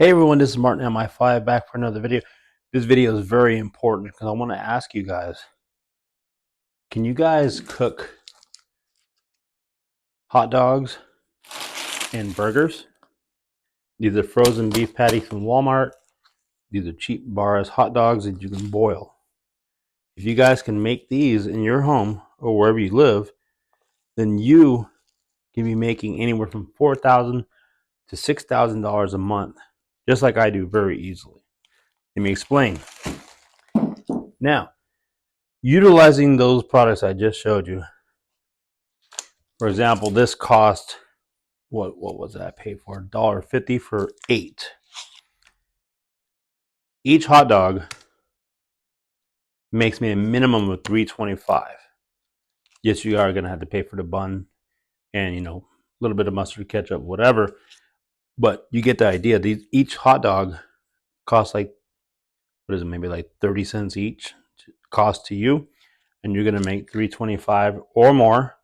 Hey everyone, this is Martin MI5 back for another video. This video is very important because I want to ask you guys, can you guys cook hot dogs and burgers? These are frozen beef patties from Walmart. These are cheap bars hot dogs that you can boil. If you guys can make these in your home or wherever you live, then you can be making anywhere from $4,000 to $6,000 a month, just like I do, very easily. Let me explain. Now, utilizing those products I just showed you, for example, this cost, what was that I paid for? $1.50 for 8. Each hot dog makes me a minimum of $3.25. Yes, you are gonna have to pay for the bun and a little bit of mustard, ketchup, whatever. But you get the idea. Each hot dog costs like, what is it, maybe like 30 cents each cost to you, and you're gonna make $3.25 or more.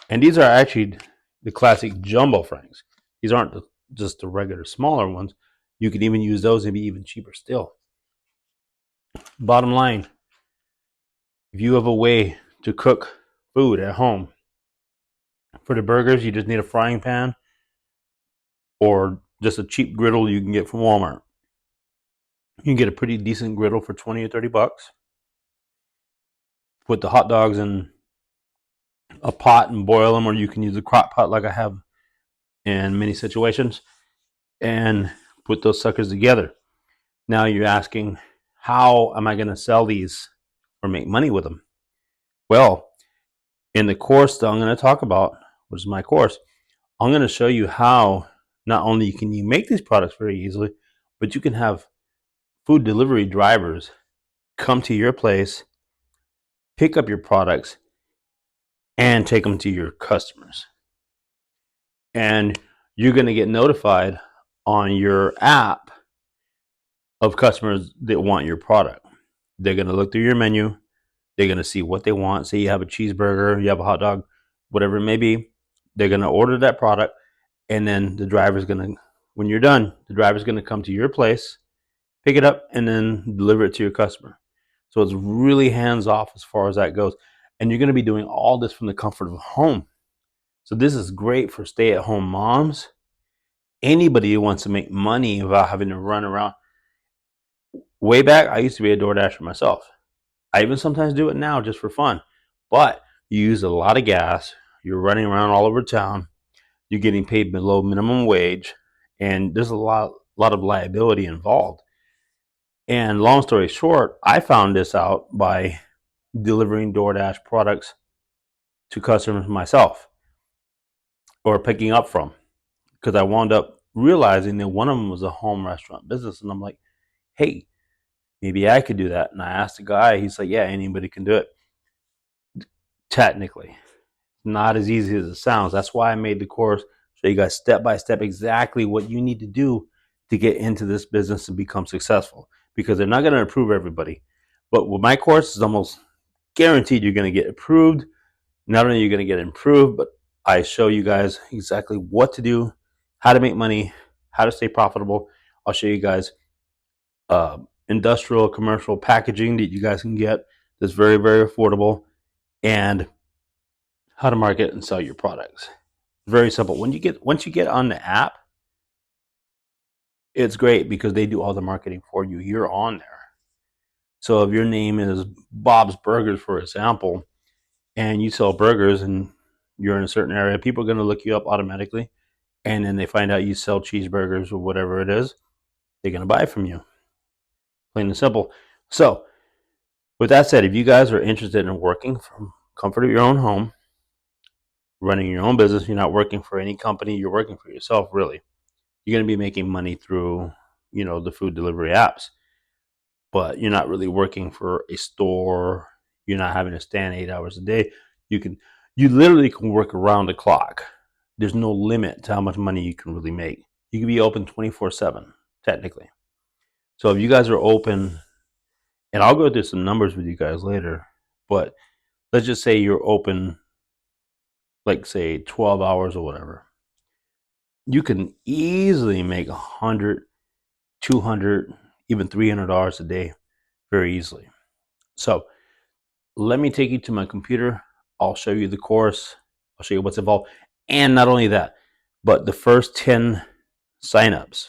And these are actually the classic jumbo franks. These aren't just the regular smaller ones. You could even use those and be even cheaper still. Bottom line, if you have a way to cook food at home, for the burgers, you just need a frying pan or just a cheap griddle you can get from Walmart. You can get a pretty decent griddle for 20 or 30 bucks. Put the hot dogs in a pot and boil them, or you can use a crock pot like I have in many situations, and put those suckers together. Now you're asking, how am I going to sell these or make money with them? Well, in the course that I'm going to talk about, which is my course, I'm going to show you how not only can you make these products very easily, but you can have food delivery drivers come to your place, pick up your products, and take them to your customers. And you're going to get notified on your app of customers that want your product. They're going to look through your menu. They're going to see what they want. Say you have a cheeseburger, you have a hot dog, whatever it may be. They're going to order that product, and then the driver's going to, when you're done, the driver's going to come to your place, pick it up, and then deliver it to your customer. So it's really hands off as far as that goes. And you're going to be doing all this from the comfort of home. So this is great for stay at home moms. Anybody who wants to make money without having to run around. Way back, I used to be a DoorDasher myself. I even sometimes do it now just for fun. But you use a lot of gas. You're running around all over town. You're getting paid below minimum wage. And there's a lot of liability involved. And long story short, I found this out by delivering DoorDash products to customers myself, or picking up from, because I wound up realizing that one of them was a home restaurant business. And I'm like, hey, maybe I could do that. And I asked the guy, he's like, yeah, anybody can do it. Technically, not as easy as it sounds. That's why I made the course, show you guys step by step exactly what you need to do to get into this business and become successful, because they're not going to approve everybody. But with my course, it's almost guaranteed you're going to get approved. Not only are you going to get improved, but I show you guys exactly what to do, how to make money, how to stay profitable. I'll show you guys industrial, commercial packaging that you guys can get that's very, very affordable, and how to market and sell your products. Very simple. Once you get on the app, it's great because they do all the marketing for you. You're on there. So if your name is Bob's Burgers, for example, and you sell burgers and you're in a certain area, people are going to look you up automatically. And then they find out you sell cheeseburgers or whatever it is, they're going to buy from you. Plain and simple. So with that said, if you guys are interested in working from comfort of your own home, running your own business, you're not working for any company, you're working for yourself, really. You're going to be making money through, the food delivery apps, but you're not really working for a store. You're not having to stand 8 hours a day. You literally can work around the clock. There's no limit to how much money you can really make. You can be open 24/7, technically. So if you guys are open, and I'll go through some numbers with you guys later, but let's just say you're open, like say 12 hours or whatever. You can easily make $100 $200, even $300 a day very easily. So let me take you to my computer. I'll show you the course. I'll show you what's involved. And not only that, but the first 10 signups,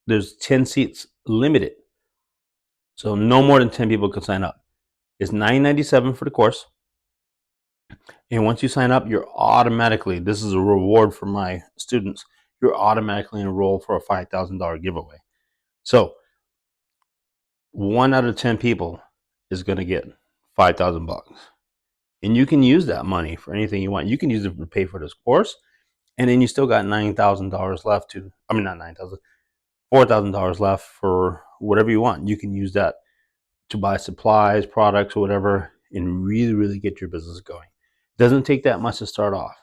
there's 10 seats limited. So no more than 10 people can sign up. It's $9.97 for the course. And once you sign up, you're automatically, this is a reward for my students, you're automatically enrolled for a $5,000 giveaway. So 1 out of 10 people is going to get $5,000. And you can use that money for anything you want. You can use it to pay for this course. And then you still got $9,000 left to, I mean, not $9,000, $4,000 left for whatever you want. You can use that to buy supplies, products, or whatever, and really, really get your business going. It doesn't take that much to start off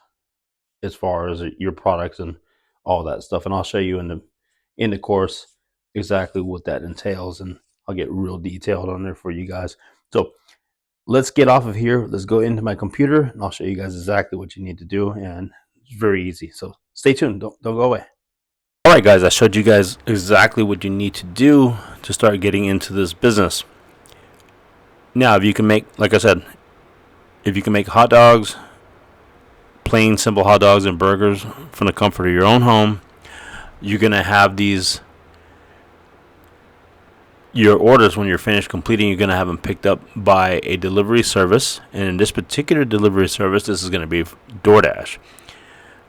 as far as your products and all that stuff. And I'll show you in the course exactly what that entails, and I'll get real detailed on there for you guys. So let's get off of here. Let's go into my computer, and I'll show you guys exactly what you need to do. And it's very easy. So stay tuned. Don't go away. All right, guys, I showed you guys exactly what you need to do to start getting into this business. Now, if you can make, like I said, if you can make hot dogs, plain simple hot dogs and burgers from the comfort of your own home, you're going to have your orders, when you're finished completing, you're going to have them picked up by a delivery service. And in this particular delivery service, this is going to be DoorDash.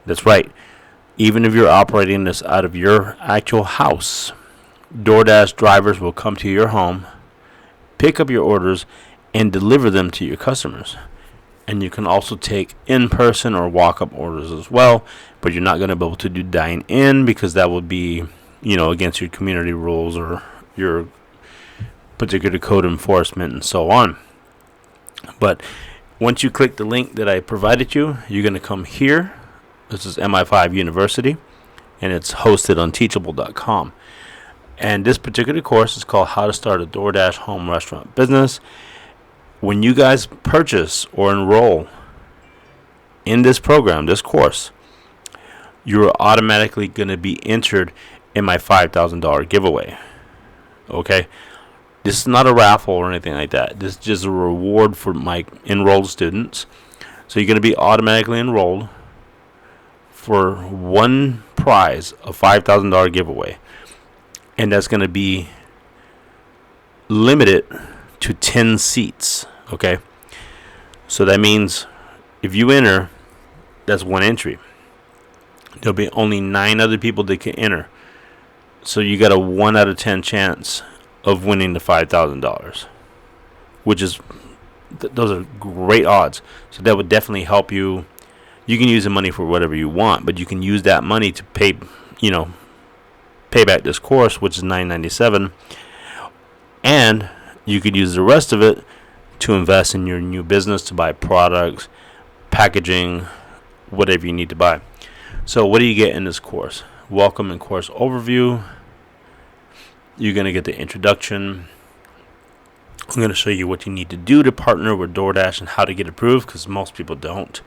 That's right. Even if you're operating this out of your actual house, DoorDash drivers will come to your home, pick up your orders, and deliver them to your customers. And you can also take in-person or walk-up orders as well, but you're not going to be able to do dine-in because that would be, against your community rules or your particular code enforcement and so on. But once you click the link that I provided you, you're going to come here. This is MI5 University, and it's hosted on Teachable.com. And this particular course is called How to Start a DoorDash Home Restaurant Business. When you guys purchase or enroll in this program, this course, you're automatically going to be entered in my $5,000 giveaway. Okay? This is not a raffle or anything like that. This is just a reward for my enrolled students. So you're going to be automatically enrolled for one prize, a $5,000 giveaway. And that's going to be limited to 10 seats. Okay? So that means if you enter, that's one entry. There'll be only 9 other people that can enter. So you got a 1 out of 10 chance of winning the $5,000, which is those are great odds. So that would definitely help you. You can use the money for whatever you want, but you can use that money to pay back this course, which is $9.97, and you could use the rest of it to invest in your new business, to buy products, packaging, whatever you need to buy. So what do you get in this course? Welcome and course overview. You're going to get the introduction. I'm going to show you what you need to do to partner with DoorDash and how to get approved, because most people don't.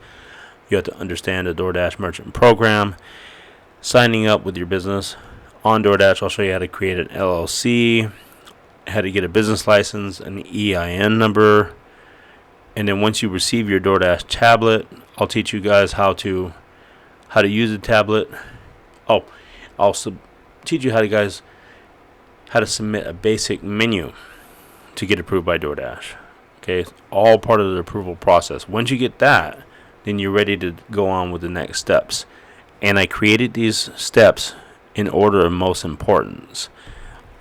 You have to understand the DoorDash merchant program, signing up with your business on DoorDash. I'll show you how to create an LLC, how to get a business license, an EIN number, and then once you receive your DoorDash tablet, I'll teach you guys how to use the tablet. Oh, I'll teach you how to submit a basic menu to get approved by DoorDash. Okay, it's all part of the approval process. Once you get that, then you're ready to go on with the next steps. And I created these steps in order of most importance.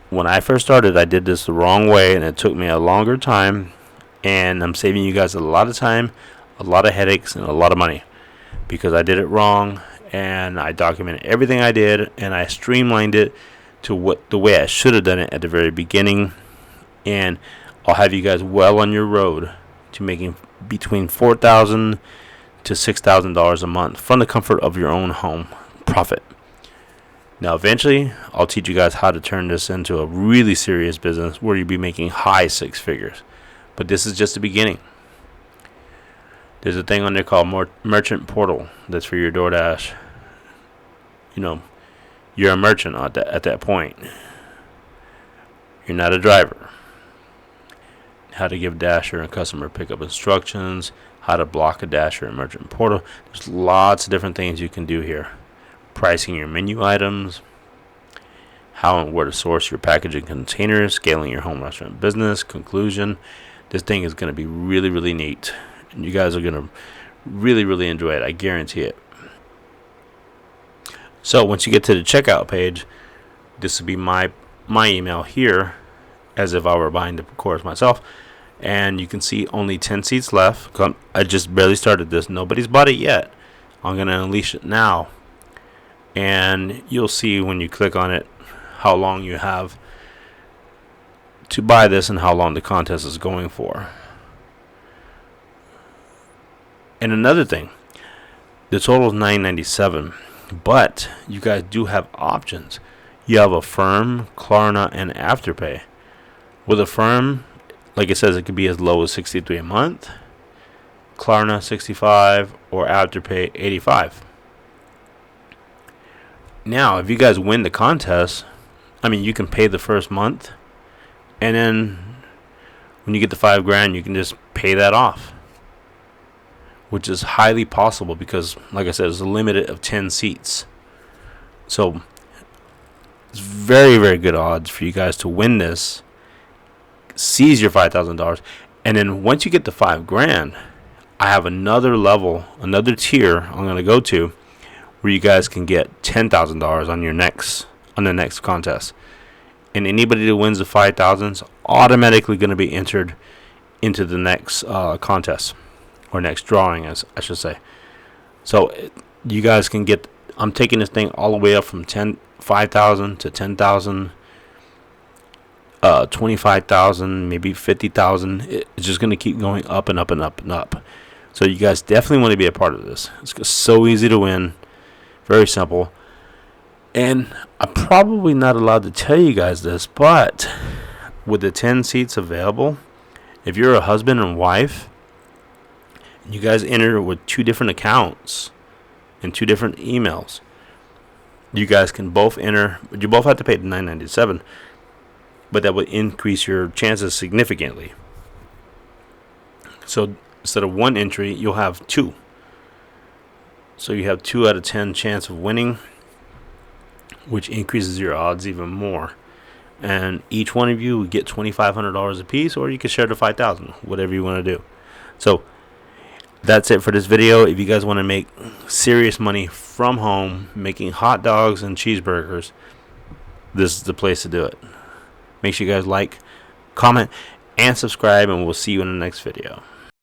When I first started, I did this the wrong way, and it took me a longer time, and I'm saving you guys a lot of time, a lot of headaches, and a lot of money because I did it wrong, and I documented everything I did, and I streamlined it to the way I should have done it at the very beginning. And I'll have you guys well on your road to making between $4,000 to $6,000 a month from the comfort of your own home profit. Now, eventually, I'll teach you guys how to turn this into a really serious business where you'll be making high 6 figures. But this is just the beginning. There's a thing on there called Merchant Portal that's for your DoorDash. You're a merchant at that point. You're not a driver. How to give Dasher and customer pickup instructions, how to block a Dasher in merchant portal. There's lots of different things you can do here. Pricing your menu items, how and where to source your packaging containers, scaling your home restaurant business, conclusion. This thing is going to be really, really neat. And you guys are going to really, really enjoy it. I guarantee it. So once you get to the checkout page, this will be my email here, as if I were buying the course myself. And you can see only 10 seats left. I just barely started this. Nobody's bought it yet. I'm going to unleash it now. And you'll see when you click on it how long you have to buy this and how long the contest is going for. And another thing, the total is $9.97, but you guys do have options. You have Affirm, Klarna, and Afterpay. With Affirm, like it says, it could be as low as $63 a month, Klarna $65, or Afterpay $85. Now, if you guys win the contest, I mean, you can pay the first month, and then when you get the $5,000, you can just pay that off, which is highly possible because, like I said, it's a limit of 10 seats. So it's very, very good odds for you guys to win this, seize your $5,000, and then once you get the $5,000, I have another level, another tier I'm going to go to, where you guys can get $10,000 on the next contest. And anybody that wins the $5,000 is automatically going to be entered into the next contest, or next drawing, as I should say. So you guys can get, I'm taking this thing all the way up from $5,000 to $10,000, $25,000, maybe $50,000. It's just going to keep going up and up and up and up. So you guys definitely want to be a part of this. It's so easy to win, very simple. And I'm probably not allowed to tell you guys this, but with the 10 seats available, if you're a husband and wife, you guys enter with 2 different accounts and 2 different emails, you guys can both enter, but you both have to pay the $9.97, but that would increase your chances significantly. So instead of 1 entry, you'll have 2. So you have 2 out of 10 chance of winning, which increases your odds even more. And each one of you would get $2,500 a piece, or you can share the $5,000, whatever you want to do. So that's it for this video. If you guys want to make serious money from home, making hot dogs and cheeseburgers, this is the place to do it. Make sure you guys like, comment, and subscribe, and we'll see you in the next video.